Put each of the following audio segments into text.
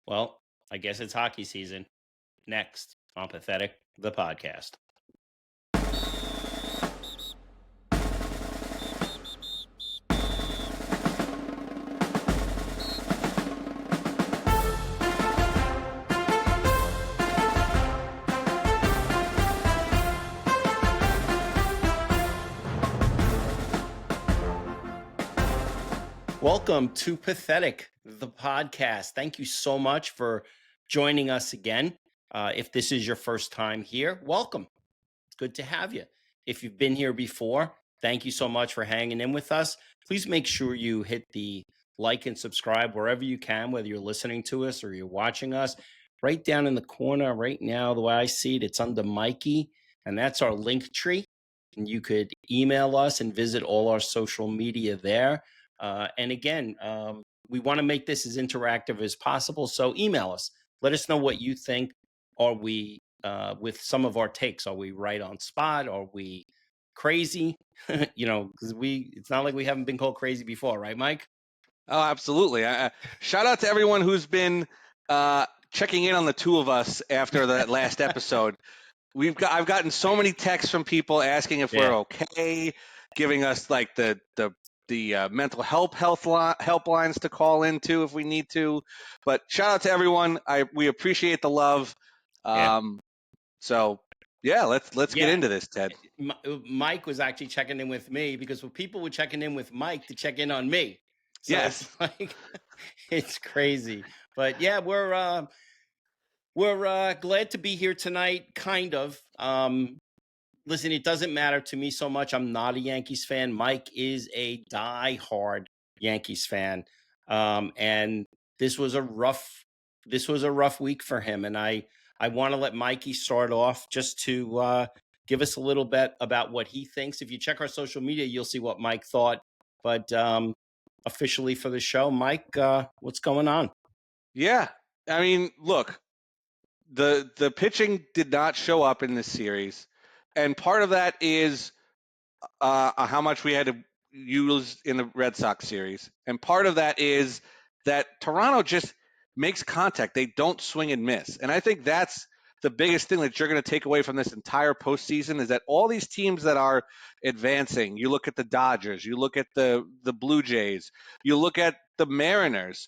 Well, I guess it's hockey season. Next on Pathetic, the podcast. Welcome to Pathetic, the podcast. Thank you so much for joining us again. If this is your first time here, welcome. It's good to have you. If you've been here before, thank you so much for hanging in with us. Please make sure you hit the like and subscribe wherever you can, whether you're listening to us or you're watching us. Right down in the corner right now, the way I see it, it's under Mikey, and that's our link tree. And you could email us and visit all our social media there. And again, we want to make this as interactive as possible. So email us. Let us know what you think. Are we with some of our takes? Are we right on spot? Are we crazy? Because it's not like we haven't been called crazy before, right, Mike? Oh, absolutely. Shout out to everyone who's been checking in on the two of us after that last episode. I've gotten so many texts from people asking if we're okay, giving us like the mental helplines to call into if we need to. But shout out to everyone. We appreciate the love. So yeah, let's get into this, Ted. Mike was actually checking in with me because people were checking in with Mike to check in on me. So Yes. it's like it's crazy. But yeah, we're glad to be here tonight, kind of. Listen, it doesn't matter to me so much. I'm not a Yankees fan. Mike is a diehard Yankees fan. And this was a rough week for him. And I want to let Mikey start off just to give us a little bit about what he thinks. If you check our social media, you'll see what Mike thought. But officially for the show, Mike, what's going on? Yeah. I mean, look, the pitching did not show up in this series. And part of that is how much we had to use in the Red Sox series. And part of that is that Toronto just makes contact. They don't swing and miss. And I think that's the biggest thing that you're going to take away from this entire postseason is that all these teams that are advancing, you look at the Dodgers, you look at the Blue Jays, you look at the Mariners,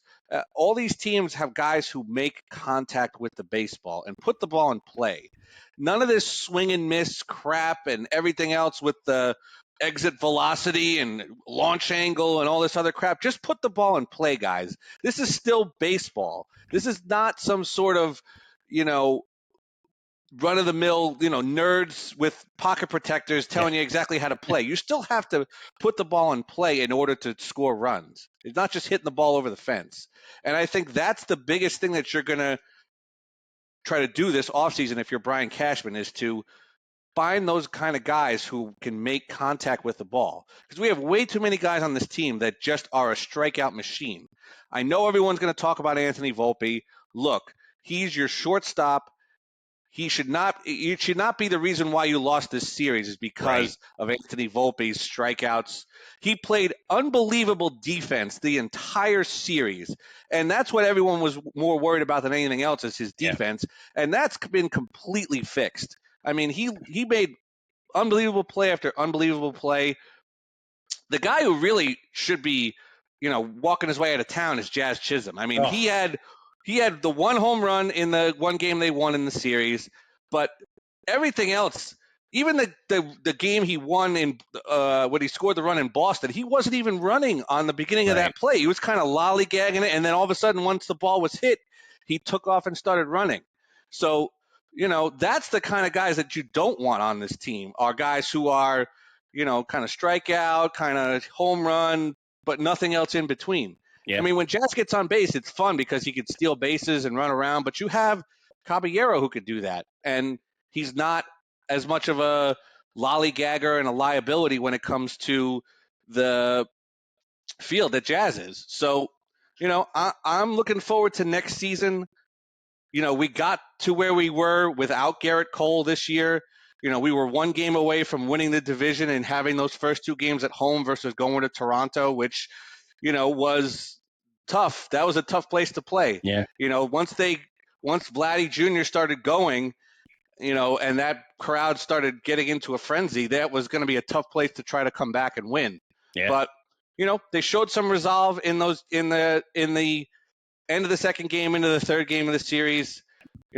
all these teams have guys who make contact with the baseball and put the ball in play. None of this swing and miss crap and everything else with the exit velocity and launch angle and all this other crap. Just put the ball in play, guys. This is still baseball. This is not some sort of, run-of-the-mill, nerds with pocket protectors telling you exactly how to play. You still have to put the ball in play in order to score runs. It's not just hitting the ball over the fence. And I think that's the biggest thing that you're going to try to do this offseason if you're Brian Cashman is to find those kind of guys who can make contact with the ball. Because we have way too many guys on this team that just are a strikeout machine. I know everyone's going to talk about Anthony Volpe. Look, he's your shortstop. It should not be the reason why you lost this series is because of Anthony Volpe's strikeouts. He played unbelievable defense the entire series, and that's what everyone was more worried about than anything else is his defense, and that's been completely fixed. I mean, he made unbelievable play after unbelievable play. The guy who really should be, walking his way out of town is Jazz Chisholm. I mean, he had the one home run in the one game they won in the series, but everything else, even the game he won in when he scored the run in Boston, he wasn't even running on the beginning of that play. He was kind of lollygagging it, and then all of a sudden, once the ball was hit, he took off and started running. So, that's the kind of guys that you don't want on this team are guys who are, kind of strikeout, kind of home run, but nothing else in between. Yeah. I mean, when Jazz gets on base, it's fun because he can steal bases and run around, but you have Caballero who could do that. And he's not as much of a lollygagger and a liability when it comes to the field that Jazz is. So, I'm looking forward to next season. We got to where we were without Garrett Cole this year. We were one game away from winning the division and having those first two games at home versus going to Toronto, which, was tough. That was a tough place to play. Yeah. Once Vladdy Jr. started going, and that crowd started getting into a frenzy, that was going to be a tough place to try to come back and win. Yeah. But they showed some resolve in the end of the second game into the third game of the series.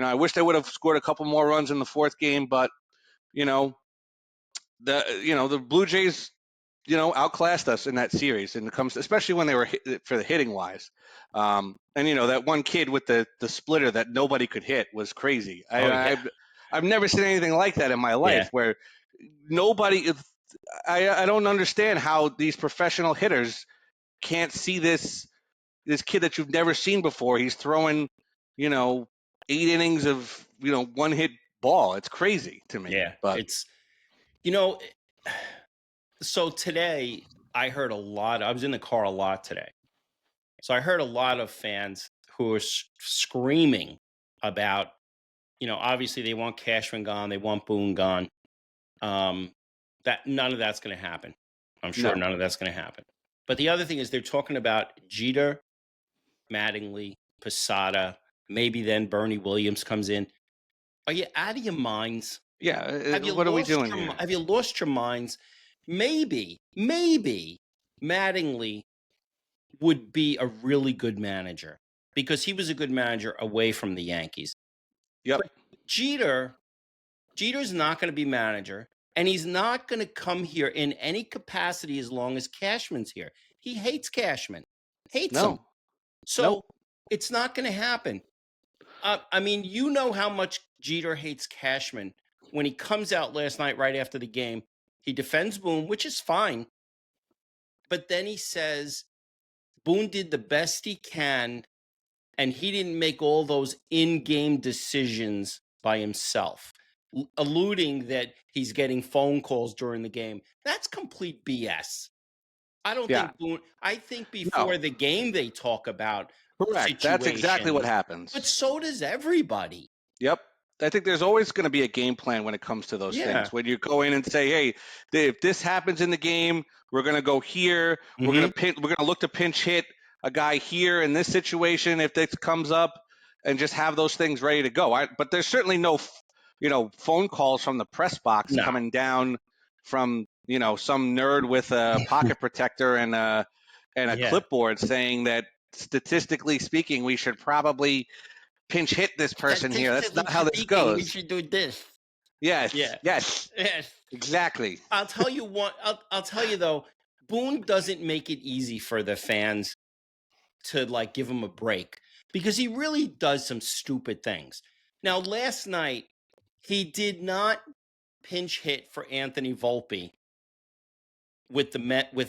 I wish they would have scored a couple more runs in the fourth game, but the Blue Jays outclassed us in that series, and it comes especially when they were for the hitting wise. And that one kid with the splitter that nobody could hit was crazy. Oh, yeah. I've never seen anything like that in my life, where nobody. I don't understand how these professional hitters can't see this kid that you've never seen before. He's throwing 8 innings of one hit ball. It's crazy to me. Yeah. But It's so today I heard a lot. I was in the car a lot today. So I heard a lot of fans who are screaming about, obviously they want Cashman gone, they want Boone gone. That none of that's going to happen. I'm sure No. none of that's going to happen. But the other thing is they're talking about Jeter, Mattingly, Posada, maybe then Bernie Williams comes in. Are you out of your minds? Yeah, what are we doing here? Have you lost your minds? Maybe Mattingly would be a really good manager because he was a good manager away from the Yankees. Yep. But Jeter's not going to be manager, and he's not going to come here in any capacity as long as Cashman's here. He hates Cashman. Hates him. So it's not going to happen. I mean, how much Jeter hates Cashman. When he comes out last night right after the game, he defends Boone, which is fine. But then he says Boone did the best he can, and he didn't make all those in-game decisions by himself, alluding that he's getting phone calls during the game. That's complete BS. I don't think Boone. I think before the game they talk about correct. That's exactly what happens. But so does everybody. Yep. I think there's always going to be a game plan when it comes to those things. When you go in and say, "Hey, if this happens in the game, we're going to go here. We're going to look to pinch hit a guy here in this situation if this comes up, and just have those things ready to go." But there's certainly no, phone calls from the press box coming down from some nerd with a pocket protector and a clipboard saying that statistically speaking, we should probably pinch hit this person here. That's not how this goes. We should do this. Yes. Exactly. I'll tell you what. I'll tell you though, Boone doesn't make it easy for the fans to give him a break because he really does some stupid things. Now, last night he did not pinch hit for Anthony Volpe with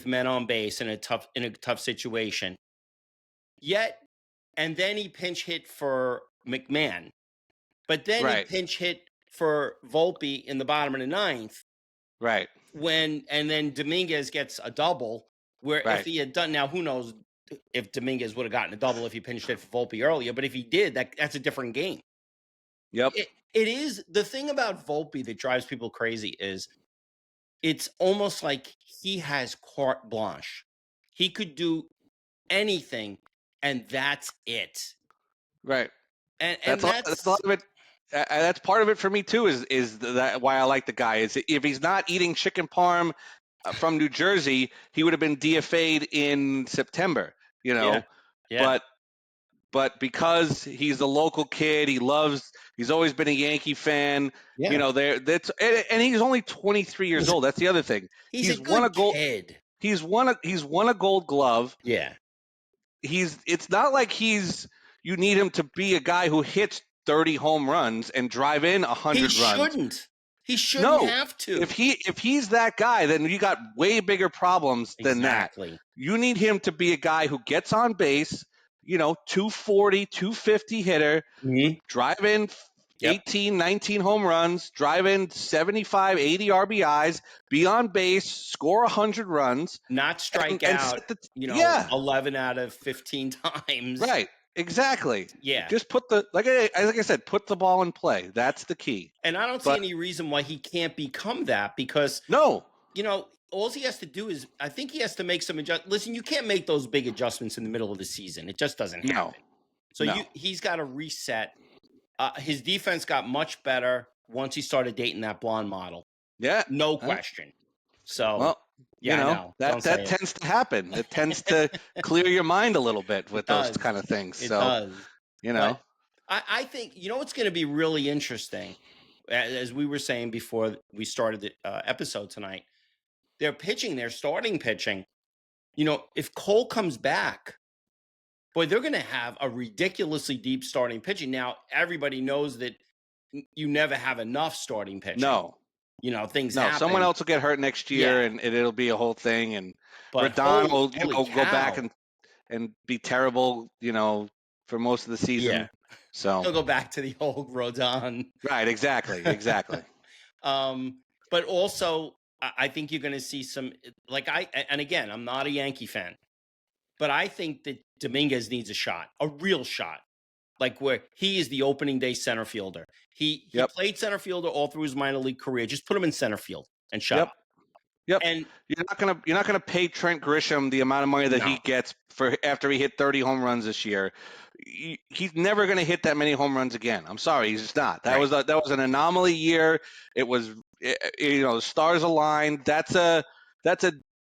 men on base in a tough situation. Yet, and then he pinch hit for McMahon, but then he pinch hit for Volpe in the bottom of the ninth. Right. And then Dominguez gets a double. Where if he had done, now who knows if Dominguez would have gotten a double if he pinched hit for Volpe earlier. But if he did, that's a different game. Yep. It is the thing about Volpe that drives people crazy is it's almost like he has carte blanche. He could do anything, and that's it. Right. And that's a lot of it. That's part of it for me too. Is that why I like the guy? Is if he's not eating chicken parm from New Jersey, he would have been DFA'd in September. But because he's a local kid, he's always been a Yankee fan. And he's only 23 years old. That's the other thing. He's won a gold kid. He's won a Gold Glove. Yeah. It's not like you need him to be a guy who hits 30 home runs and drive in 100 runs. He shouldn't have to. If he's that guy, then you got way bigger problems than that. You need him to be a guy who gets on base, 240, 250 hitter, drive in 18, 19 home runs, drive in 75, 80 RBIs, be on base, score 100 runs. Not strike out, 11 out of 15 times. Right. Exactly. Yeah. Just put like I said, put the ball in play. That's the key. And I don't see any reason why he can't become that because all he has to do is, I think he has to make some adjust. Listen, you can't make those big adjustments in the middle of the season. It just doesn't No, happen. So no. he's got to reset. His defense got much better once he started dating that blonde model. Yeah. No uh, question. So, Well, yeah, I know. Don't that say it. tends to happen. It tends to clear your mind a little bit It with those does. kind of things. It So, does. you But know, I think, what's going to be really interesting, as we were saying before we started the episode tonight, they're pitching, they're starting pitching. If Cole comes back, boy, they're going to have a ridiculously deep starting pitching. Now, everybody knows that you never have enough starting pitching. no, Things no. Someone happen. else will get hurt next year, Yeah. and it'll be a whole thing. And But Rodon will, holy go back cow. and be terrible, for most of the Yeah. season. So, He'll go back to the old Rodon. right, exactly. But also, I think you're going to see some, and again, I'm not a Yankee fan, but I think that Dominguez needs a shot, a real shot, like where he is the opening day center fielder. He Yep, played center fielder all through his minor league career. Just put him in center field and shut yep. up. Yep. And You're not gonna pay Trent Grisham the amount of money that he no, gets for after he hit 30 home runs this year. He's never gonna hit that many home runs again. I'm sorry, he's just not. right. That was an anomaly year. It was the stars aligned. That's a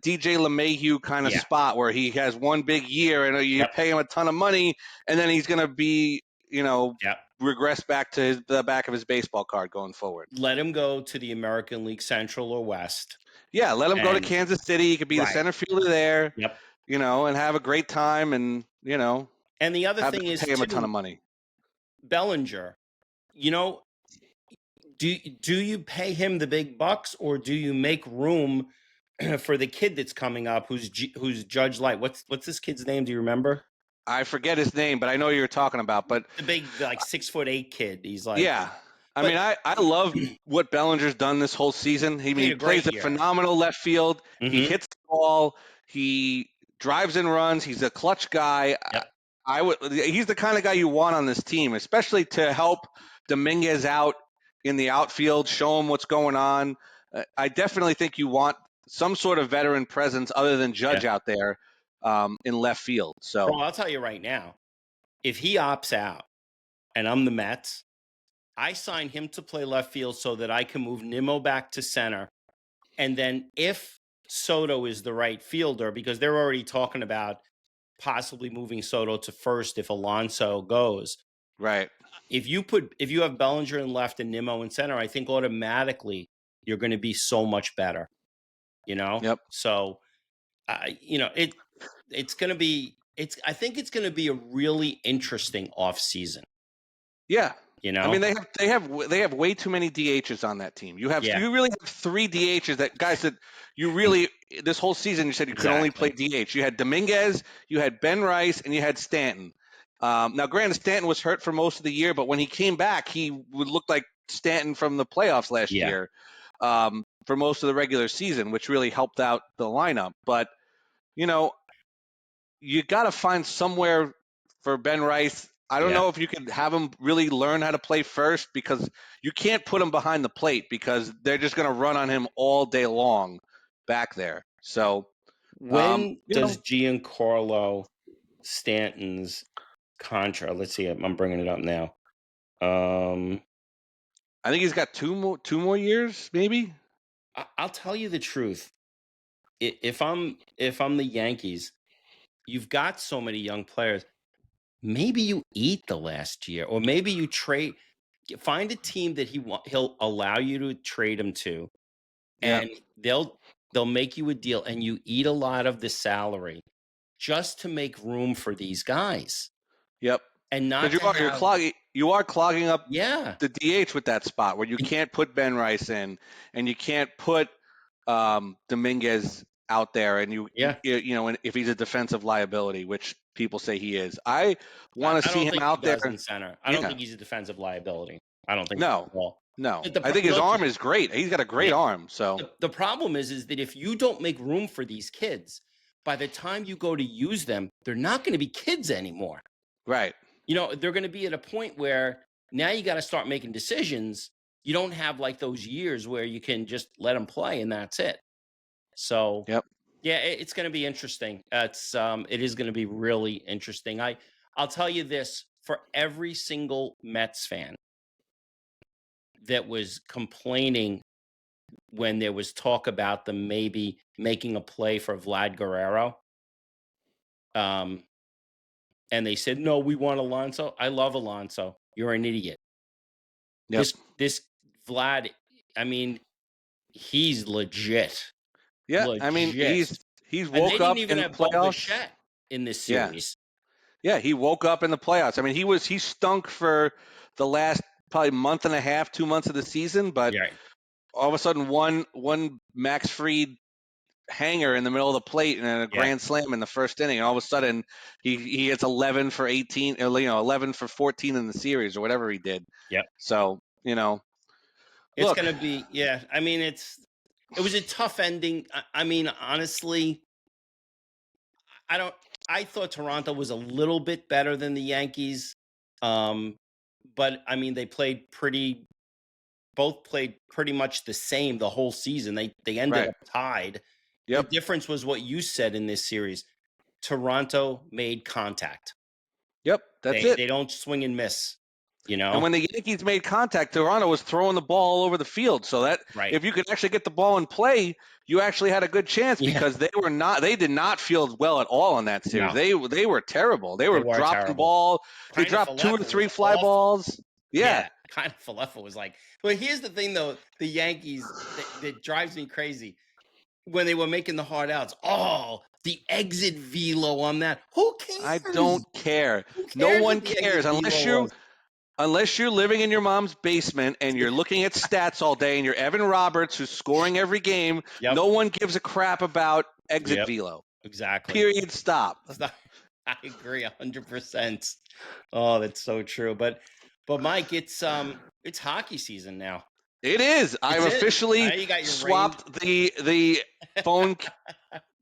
DJ LeMahieu kind of Yeah. spot where he has one big year and you Yep. pay him a ton of money and then he's gonna be Yep. regress back to the back of his baseball card going forward. Let him go to the American League Central or West. Yeah, let him go to And Kansas City. He could be the right. center fielder there, Yep. and have a great time and, And the other have thing them is pay him a ton too, of money. Bellinger, you know, do you pay him the big bucks, or do you make room for the kid that's coming up who's Judge Light? What's this kid's name? Do you remember? I forget his name, but I know who you're talking about. But The big, like, 6'8" kid. He's like, yeah, I but mean, I love what Bellinger's done this whole season. he had He a great plays a year. phenomenal left field. He Hmm. hits the ball. He drives and runs. He's a clutch guy. Yep. He's the kind of guy you want on this team, especially to help Dominguez out in the outfield, show him what's going on. I definitely think you want some sort of veteran presence other than Yeah. Judge out there in left field. So, Bro, I'll tell you right now, if he opts out and I'm the Mets, I sign him to play left field so that I can move Nimmo back to center. And then if Soto is the right fielder, because they're already talking about possibly moving Soto to first if Alonso goes. right. If you have Bellinger in left and Nimmo in center, I think automatically you're going to be so much better. Yep. So it's going to be I think it's going to be a really interesting off season. Yeah. You I mean, know, they have way too many DHs on that team. You yeah, really have three DHs that guys that you really this whole season you said you could only play exactly. DH. You had Dominguez, you had Ben Rice, and you had Stanton. Now, granted, Stanton was hurt for most of the year, but when he came back, he would look like Stanton from the playoffs last Yeah, year for most of the regular season, which really helped out the lineup. But you know, you got to find somewhere for Ben Rice. I don't yeah. know if you could have him really learn how to play first because you can't put him behind the plate because they're just going to run on him all day long back there. So, When you does know, Giancarlo Stanton's contract? Let's see. I'm bringing it up now. Um, I think he's got two more years, maybe. I'll tell you the truth. If I'm the Yankees, you've got so many young players. Maybe you eat the last year, or maybe you trade. Find a team that he'll allow you to trade him to, Yeah. and they'll make you a deal, and you eat a lot of the salary just to make room for these guys, Yep. and Because not to have. you are clogging up Yeah, the DH with that spot where you and- can't put Ben Rice in and you can't put Dominguez out there, and yeah. and if he's a defensive liability, which people say he is, I want to I see don't him think he out there. does in center. I don't Yeah, think he's a defensive liability. I don't think so no, at all. no, But the I pro- think his look, arm is great. He's got a great yeah, arm. So the problem is that if you don't make room for these kids, by the time you go to use them, they're not going to be kids anymore. right, They're going to be at a point where now you got to start making decisions. You don't have like those years where you can just let them play and that's it. So Yep. yeah, it's going to be interesting. It is going to be really interesting. I'll tell you this, for every single Mets fan that was complaining when there was talk about them maybe making a play for Vlad Guerrero, um, and they said, "No, we want Alonso." I love Alonso. You're an idiot. Yep. This Vlad, I mean, he's legit, Yeah. I mean, legit. he's And they woke didn't up even in the have Bo playoffs. Bichette in this Yeah. series. Yeah, he woke up in the playoffs. I mean, he stunk for the last probably month and a half, 2 months of the season, but Yeah, all of a sudden one Max Fried hanger in the middle of the plate and a yeah, grand slam in the first inning, and all of a sudden he hits 11 for 18, 11 for 14 in the series or whatever he did. yep. So, It's look, gonna be, yeah. I mean, it was a tough ending. I mean, honestly, I don't. I thought Toronto was a little bit better than the Yankees, um, but I mean, both played pretty much the same the whole season. They ended right. up tied. The Yep. difference was what you said in this series. Toronto made contact. Yep, that's it. They don't swing and miss. You And know, when the Yankees made contact, Toronto was throwing the ball all over the field. So that right? if you could actually get the ball in play, you actually had a good chance Yeah. because they did not field well at all in that series. No, They were terrible. They they were were dropping terrible. ball. They Kind of dropped two or Falefa was three fly awful. balls. Yeah. Yeah, kind of Falefa was like. But here's the thing, though: the Yankees that drives me crazy when they were making the hard outs. Oh, the exit velo on that. Who I don't cares? care. Who No cares one what the exit cares velo was? unless you're living in your mom's basement and you're looking at stats all day and you're Evan Roberts who's scoring every game. Yep. No one gives a crap about exit Yep. velo. Exactly. Period. Stop. It's not, I agree 100%. Oh, that's so true. But Mike, it's hockey season now. It is. I've It's it. Now officially you got your range. swapped the phone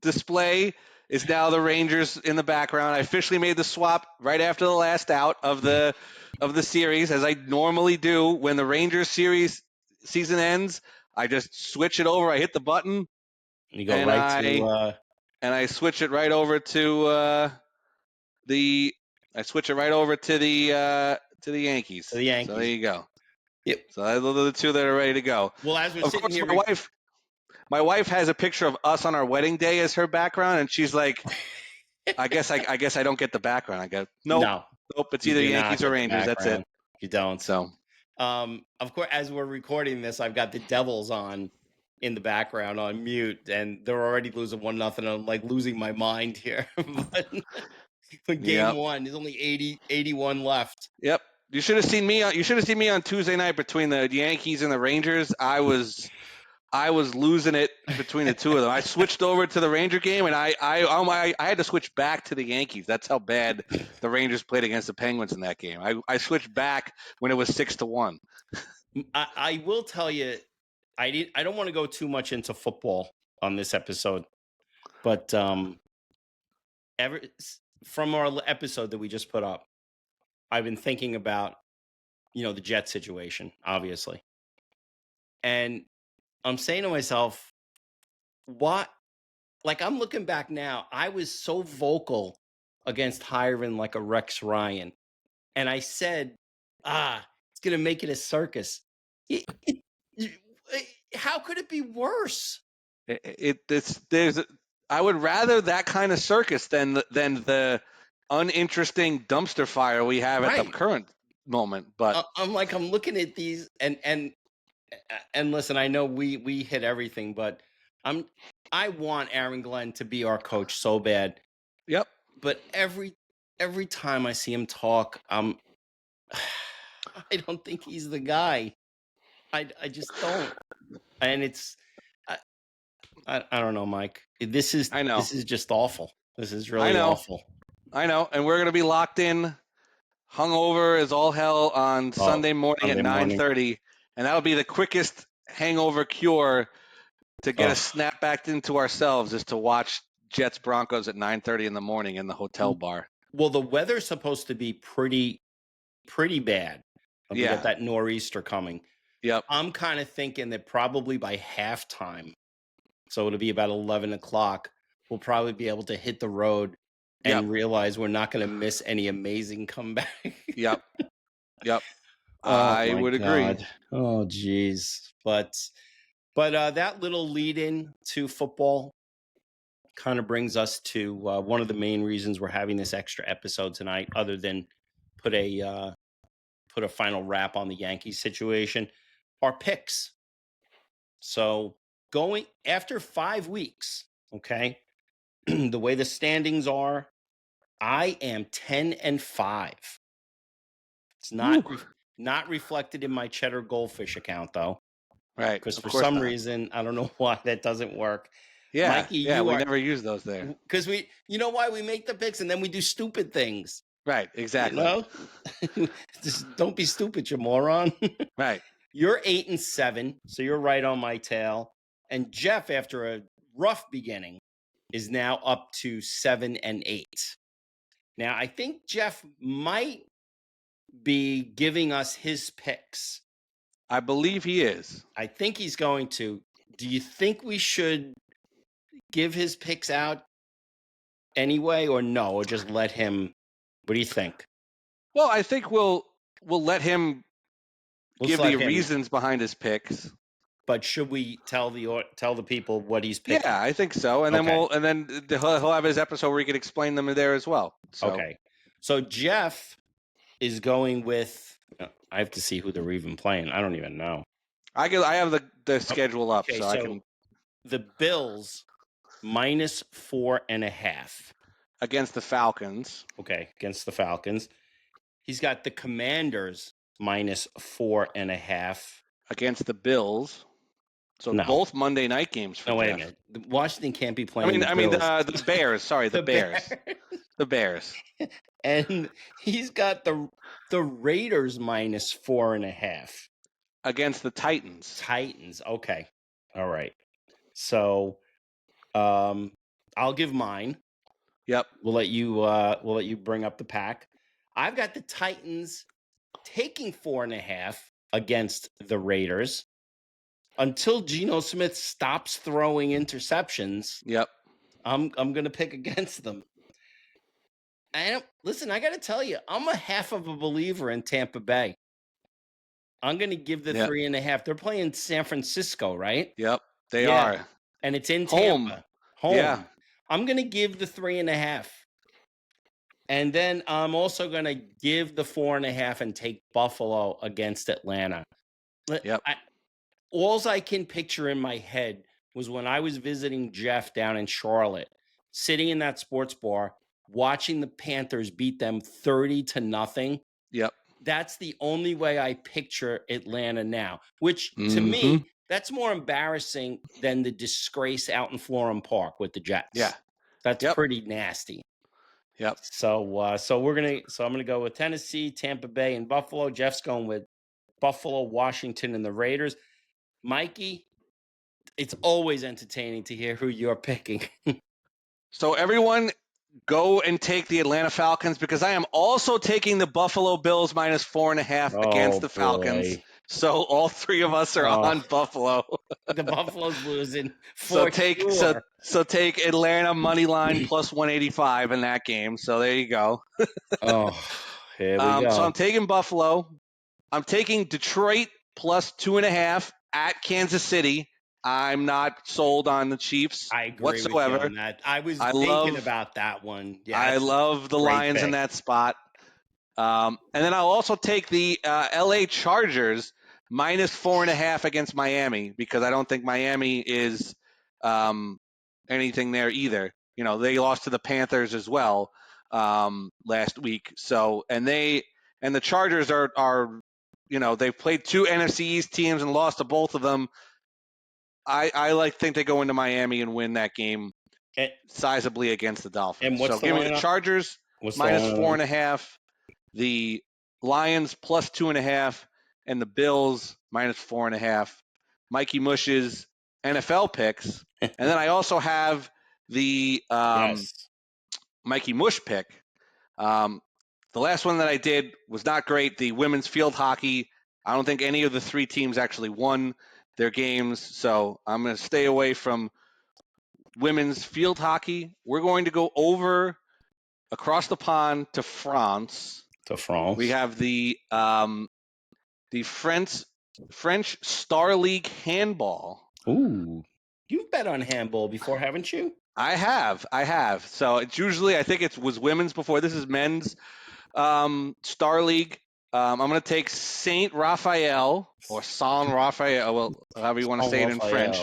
display is now the Rangers in the background. I officially made the swap right after the last out of the series, as I normally do when the Rangers season ends. I just switch it over. I hit the button You go and right to I switch it right over to the I switch it right over to the Yankees. the So there Yankees. you go. Yep. So those are the two that are ready to go. Well, as we're Of sitting course, here, my wife has a picture of us on our wedding day as her background, and she's like, I guess I don't get the background. I go, nope, no, nope. It's you either do not Yankees or get the Rangers. That's it. background. You don't. So Of course, as we're recording this, I've got the Devils on in the background on mute, and they're already losing 1-0. I'm like losing my mind here. But game yep, one, there's only 81 left. yep. You should have seen me. You should have seen me on Tuesday night between the Yankees and the Rangers. I was losing it between the two of them. I switched over to the Ranger game, and I had to switch back to the Yankees. That's how bad the Rangers played against the Penguins in that game. I switched back when it was 6-1. I will tell you, I don't want to go too much into football on this episode, but ever from our episode that we just put up, I've been thinking about the Jet situation, obviously, and I'm saying to myself, what? Like, I'm looking back now, I was so vocal against hiring like a Rex Ryan, and I said, it's gonna make it a circus. It- how could it be worse? I would rather that kind of circus than the uninteresting dumpster fire we have at the Right. current moment. But I'm like, I'm looking at these, and listen, I know we hit everything, but I'm I want Aaron Glenn to be our coach so bad. yep, But every time I see him talk, I don't think he's the guy. I just don't. And it's I, I don't know, Mike. I know, This is just awful. This is I really know, awful. I know, and we're gonna be locked in, hungover as all hell on Oh, Sunday morning at Sunday morning. 9:30, and that'll be the quickest hangover cure to get us Oh. snap back into ourselves is to watch Jets Broncos at 9:30 in the morning in the hotel bar. Well, the weather's supposed to be pretty bad. We got Yeah. that nor'easter coming. Yep. I'm kind of thinking that probably by halftime, so it'll be about 11 o'clock. We'll probably be able to hit the road Yep. and realize we're not going to miss any amazing comeback. Yep. Yep. Oh I my would agree. God. Oh geez. But that little lead in to football kind of brings us to one of the main reasons we're having this extra episode tonight, other than put a final wrap on the Yankees situation, our picks. So going after 5 weeks, okay, the way the standings are, I am 10-5. It's not reflected in my Cheddar Goldfish account though, Right. because Of for course some not. reason I don't know why that doesn't work. Yeah. Mikey, Yeah. you We are, never use those there. because you know why we make the picks and then we do stupid things. Right. You Exactly. know, just don't be stupid, you moron. Right. You're 8-7, so you're right on my tail. And Jeff, after a rough beginning, is now up to 7-8. Now, I think Jeff might be giving us his picks. I believe he is. I think he's going to. Do you think we should give his picks out anyway, or no, or just let him? What do you think? Well, I think we'll let him Let's give let the him. reasons behind his picks. But should we tell the people what he's picking? Yeah, I think so. And Okay. then he'll have his episode where he can explain them there as well. So. Okay. So Jeff is going with. I have to see who they're even playing. I don't even know. I have the schedule up, Okay, so I can. The Bills -4.5 Against the Falcons. Okay, against the Falcons. He's got the Commanders -4.5 against the Bills. So No. both Monday night games for No, wait a Jeff. minute. Washington can't be playing. I mean the Bears. Sorry, the Bears. The Bears. And he's got the Raiders -4.5 against the Titans. Titans. Okay. All right. So, I'll give mine. Yep. We'll let you bring up the pack. I've got the Titans taking 4.5 against the Raiders until Geno Smith stops throwing interceptions. Yep. I'm going to pick against them. Listen, I got to tell you, I'm a half of a believer in Tampa Bay. I'm going to give the 3.5. They're playing San Francisco, right? Yep, they are. And it's in Tampa. Home. Yeah. I'm going to give the 3.5. And then I'm also going to give the 4.5 and take Buffalo against Atlanta. Yep. All I can picture in my head was when I was visiting Jeff down in Charlotte, sitting in that sports bar, watching the Panthers beat them 30-0. Yep. That's the only way I picture Atlanta now, which to me, that's more embarrassing than the disgrace out in Florham Park with the Jets. Yeah. That's pretty nasty. Yep. So I'm gonna go with Tennessee, Tampa Bay, and Buffalo. Jeff's going with Buffalo, Washington, and the Raiders. Mikey, it's always entertaining to hear who you're picking. So everyone, go and take the Atlanta Falcons because I am also taking the Buffalo Bills -4.5 against the Falcons. Boy. So all three of us are on Buffalo. The Buffalo's losing. So take Atlanta money line +185 in that game. So there you go. Here we go. So I'm taking Buffalo. I'm taking Detroit +2.5 at Kansas City. I'm not sold on the Chiefs I agree whatsoever. with you on that. I was thinking about that one. Yeah, I love the Lions in that spot. And then I'll also take the LA Chargers -4.5 against Miami because I don't think Miami is anything there either. You know, they lost to the Panthers as well last week. So and the Chargers are you know, they've played two NFC East teams and lost to both of them. I think they go into Miami and win that game sizably against the Dolphins. And so give me the Chargers -4.5, the Lions +2.5, and the Bills -4.5. Mikey Mush's NFL picks, and then I also have the Mikey Mush pick. The last one that I did was not great. The women's field hockey. I don't think any of the three teams actually won their games, so I'm going to stay away from women's field hockey. We're going to go over across the pond to France. To France. We have the French Star League handball. Ooh, you've bet on handball before, haven't you? I have. So it's usually, I think it was women's before. This is men's Star League. I'm going to take Saint Raphael or San Raphael, well, however you want to say it in French.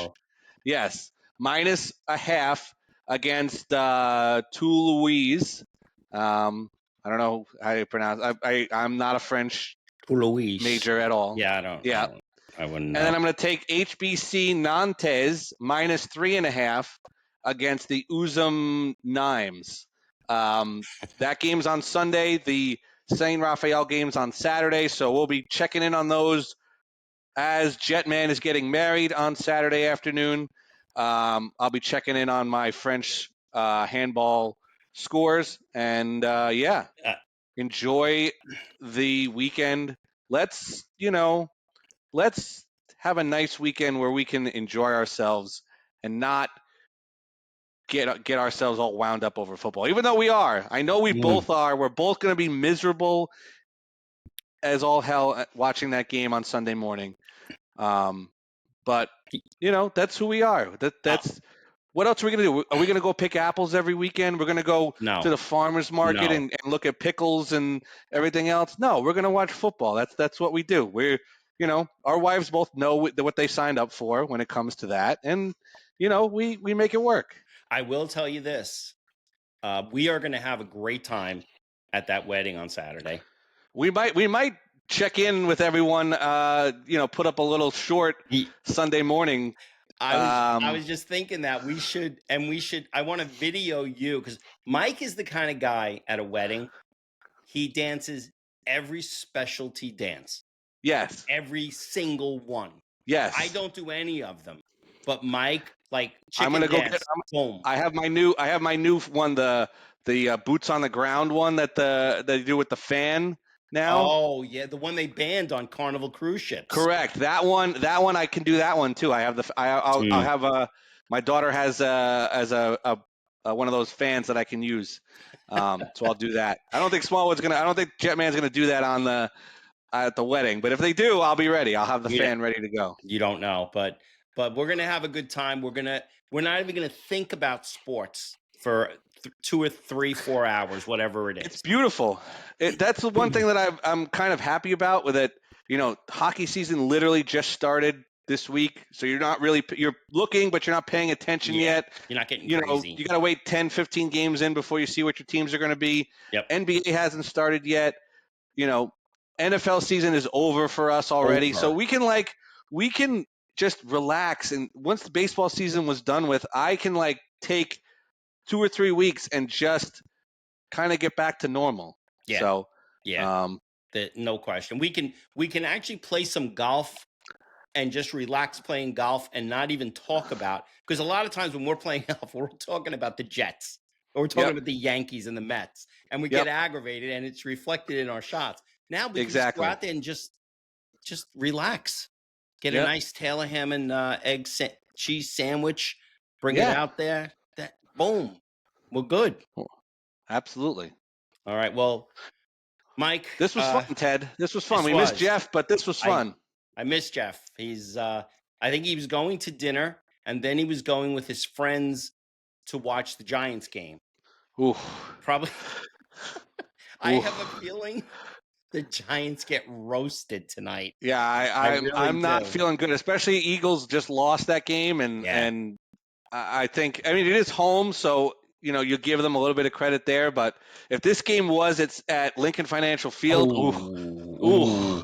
Yes, minus a half against Toulouse. I don't know how you pronounce. I'm not a French major at all. Yeah, I don't. Yeah, I wouldn't know. and then I'm going to take HBC Nantes minus 3.5 against the Uzum Nimes. That game's on Sunday. The Saint Raphael game's on Saturday, so we'll be checking in on those as Jetman is getting married on Saturday afternoon. I'll be checking in on my French handball scores, and enjoy the weekend. Let's have a nice weekend where we can enjoy ourselves and not get ourselves all wound up over football. Even though we are, I know we both are. We're both going to be miserable as all hell watching that game on Sunday morning. But that's who we are. That's what else are we going to do? Are we going to go pick apples every weekend? We're going to go to the farmer's market and look at pickles and everything else? No, we're going to watch football. That's what we do. We're, our wives both know what they signed up for when it comes to that. And, we make it work. I will tell you this. We are going to have a great time at that wedding on Saturday. We might check in with everyone, put up a little short Sunday morning. I was just thinking that we should, I want to video you, because Mike is the kind of guy at a wedding, he dances every specialty dance. Yes. Every single one. Yes. I don't do any of them. But Mike, like chicken I'm gonna dance, go get. boom. I have my new one, the boots on the ground one that they do with the fan now. Oh yeah, the one they banned on Carnival cruise ships. Correct. That one I can do that one too. I have I'll have my daughter has one of those fans that I can use. So I'll do that. I don't think Jetman's gonna do that at the wedding, but if they do, I'll be ready. I'll have the fan ready to go. You don't know, but we're gonna have a good time. We're not even gonna think about sports for 2 or 3, 4 hours, whatever it is. It's beautiful. That's the one thing that I'm kind of happy about with it. Hockey season literally just started this week, so you're looking, but you're not paying attention yet. You're not getting crazy. You got to wait 10, 15 games in before you see what your teams are going to be. Yep. NBA hasn't started yet. NFL season is over for us already, so we can just relax. And once the baseball season was done with, I can take 2 or 3 weeks and just kind of get back to normal. Yeah. So no question. We can actually play some golf and just relax playing golf and not even talk about, because a lot of times when we're playing golf, we're talking about the Jets or we're talking about the Yankees and the Mets, and we get aggravated, and it's reflected in our shots. Now we can just go out there and just relax. Get a nice Taylor ham and egg cheese sandwich. Bring it out there. Boom. We're good. Absolutely. All right. Well, Mike. This was fun, Ted. This was fun. We missed Jeff, but this was fun. I miss Jeff. He's I think he was going to dinner, and then he was going with his friends to watch the Giants game. Ooh. Probably. I have a feeling the Giants get roasted tonight. Yeah, I'm not feeling good, especially Eagles just lost that game, and I think, it is home, so you give them a little bit of credit there. But if this game was at Lincoln Financial Field,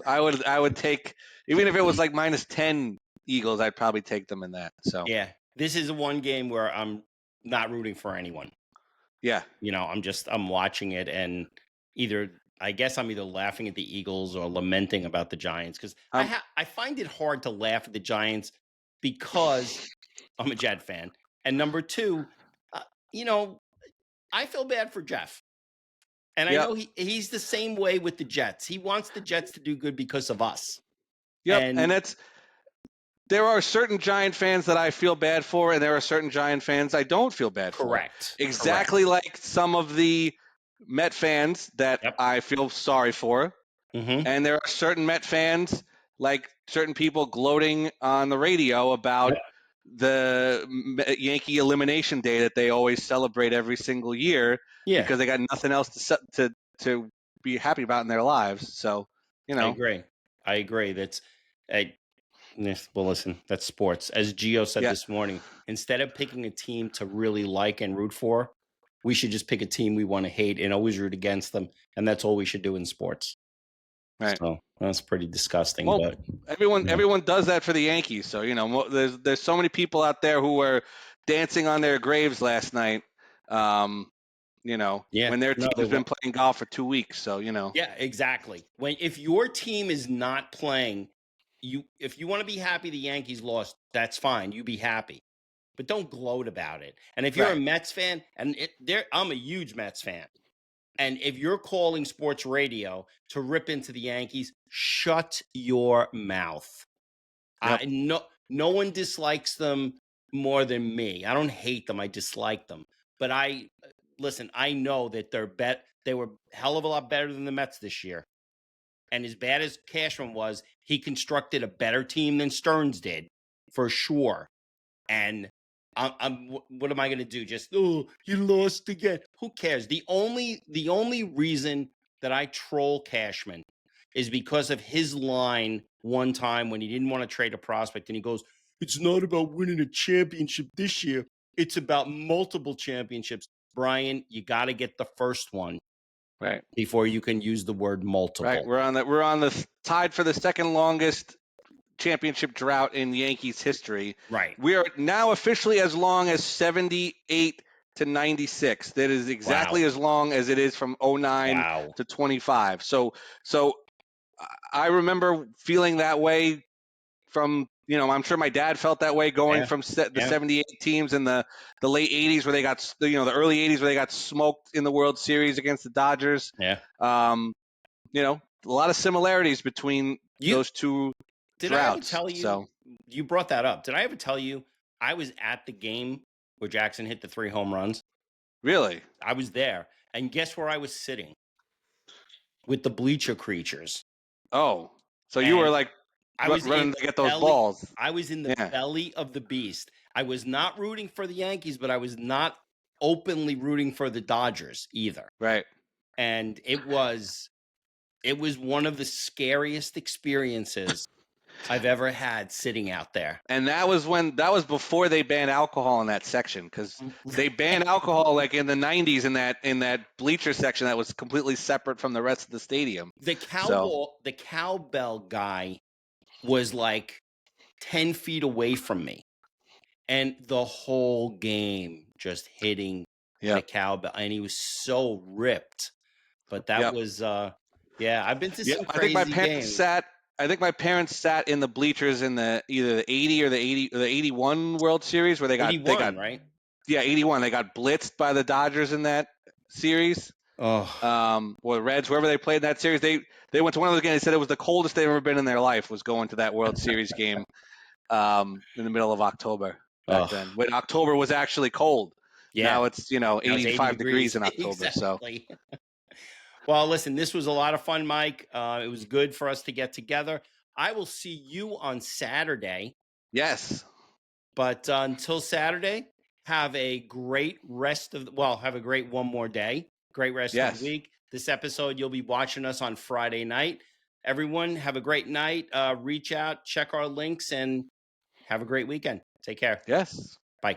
I would take, even if it was like minus 10 Eagles, I'd probably take them in that. So yeah, this is one game where I'm not rooting for anyone. Yeah, I'm watching it, and I guess I'm either laughing at the Eagles or lamenting about the Giants, because I find it hard to laugh at the Giants because I'm a Jet fan, and number two, I feel bad for Jeff, and I know he's the same way with the Jets. He wants the Jets to do good because of us. Yeah, and there are certain Giant fans that I feel bad for, and there are certain Giant fans I don't feel bad for. Correct. Exactly like some of the Met fans that Yep. I feel sorry for. Mm-hmm. And there are certain Met fans, like certain people gloating on the radio about Yep. the Yankee elimination day that they always celebrate every single year Yeah, because they got nothing else to be happy about in their lives. So, I agree. That's, yes, well, listen, that's sports. As Gio said yeah, this morning, instead of picking a team to really like and root for, we should just pick a team we want to hate and always root against them. And that's all we should do in sports. right. So that's pretty disgusting. Well, But everyone does that for the Yankees. So there's so many people out there who were dancing on their graves last night. yeah, When their no, they team's been playing golf for 2 weeks. So yeah, exactly. If your team is not playing, if you want to be happy the Yankees lost, that's fine. You be happy, but don't gloat about it. And if you're a right, Mets fan, I'm a huge Mets fan. And if you're calling sports radio to rip into the Yankees, shut your mouth. yep, No one dislikes them more than me. I don't hate them. I dislike them. But listen, I know that they were a hell of a lot better than the Mets this year. And as bad as Cashman was, he constructed a better team than Stearns did, for sure. And what am I going to do? Just, oh, you lost again. Who cares? The only reason that I troll Cashman is because of his line one time when he didn't want to trade a prospect, and he goes, "It's not about winning a championship this year. It's about multiple championships." Brian, you got to get the first one right, before you can use the word right. multiple. We're on the tied for the second longest championship drought in Yankees history. Right. We are now officially as long as 78 to 96. That is exactly Wow. as long as it is from 09 Wow. to 25. So I remember feeling that way from, I'm sure my dad felt that way going Yeah. from the Yeah. 78 teams in the late 80s where they got, the early 80s where they got smoked in the World Series against the Dodgers. Yeah. A lot of similarities between You those two Did I ever droughts. tell you? So You brought that up. Did I ever tell you I was at the game where Jackson hit the 3 home runs? really, I was there, and guess where I was sitting? With the bleacher creatures. oh, so you were And like I was in running to get the those belly. balls. I was in the Yeah, belly of the beast. I was not rooting for the Yankees, but I was not openly rooting for the Dodgers either. right. And it was one of the scariest experiences I've ever had sitting out there. And that was before they banned alcohol in that section because they banned alcohol like in the 90s in that bleacher section that was completely separate from the rest of the stadium. The So cowbell guy was like 10 feet away from me, and the whole game just hitting the yeah, cowbell, and he was so ripped. But that yep, was yeah, I've been to yep. some crazy games. I think my parents sat in the bleachers in either the 80 or the 81 World Series where they got 81, right? yeah, 81. They got blitzed by the Dodgers in that series. Oh, Or the Reds, whoever they played in that series, they went to one of those games. They said it was the coldest they've ever been in their life. Was going to that World Series game in the middle of October back then, when October was actually cold. yeah. Now it's Now it's 80 85 degrees degrees. in October. So Exactly. Well, listen, this was a lot of fun, Mike. It was good for us to get together. I will see you on Saturday. yes, But until Saturday, have a great have a great one more day. Great rest of the yes, week. This episode, you'll be watching us on Friday night. Everyone, have a great night. Reach out, check our links, and have a great weekend. Take care. yes. Bye.